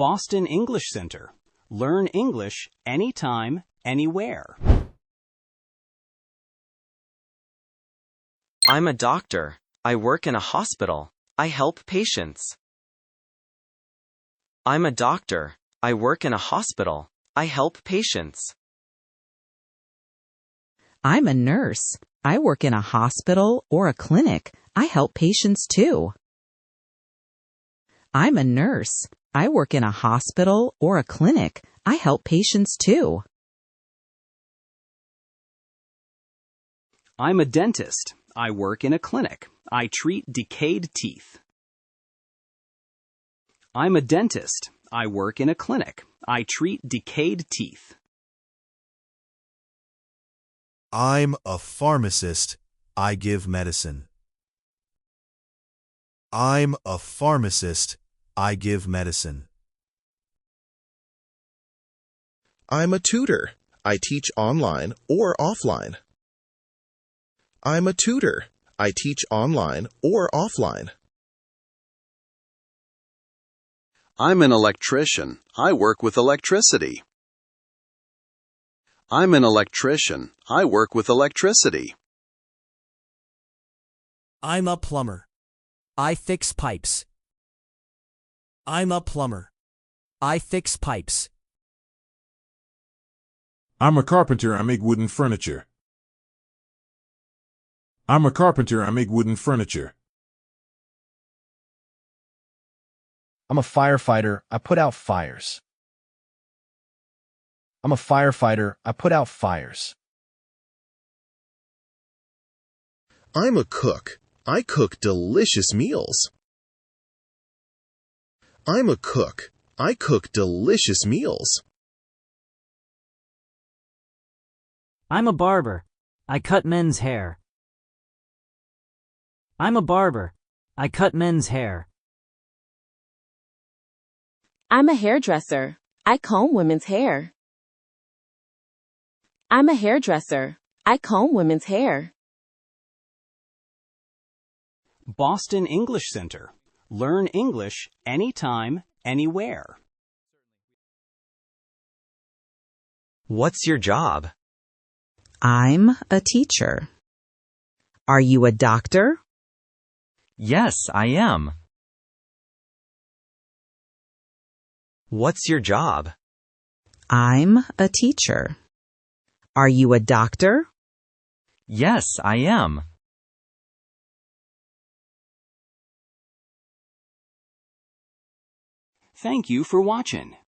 Boston English Center. Learn English anytime, anywhere. I'm a doctor. I work in a hospital. I help patients. I'm a doctor. I work in a hospital. I help patients. I'm a nurse. I work in a hospital or a clinic. I help patients too. I'm a nurse. I work in a hospital or a clinic. I help patients too. I'm a dentist. I work in a clinic. I treat decayed teeth. I'm a dentist. I work in a clinic. I treat decayed teeth. I'm a pharmacist. I give medicine. I'm a pharmacist. I give medicine. I'm a tutor. I teach online or offline. I'm a tutor. I teach online or offline. I'm an electrician. I work with electricity. I'm an electrician. I work with electricity. I'm a plumber. I fix pipes. I'm a plumber. I fix pipes. I'm a carpenter. I make wooden furniture. I'm a carpenter. I make wooden furniture. I'm a firefighter. I put out fires. I'm a firefighter. I put out fires. I'm a cook. I cook delicious meals. I'm a cook. I cook delicious meals. I'm a barber. I cut men's hair. I'm a barber. I cut men's hair. I'm a hairdresser. I comb women's hair. I'm a hairdresser. I comb women's hair. Boston English Center. Learn English anytime, anywhere. What's your job? I'm a teacher. Are you a doctor? Yes, I am. What's your job? I'm a teacher. Are you a doctor? Yes, I am. Thank you for watching.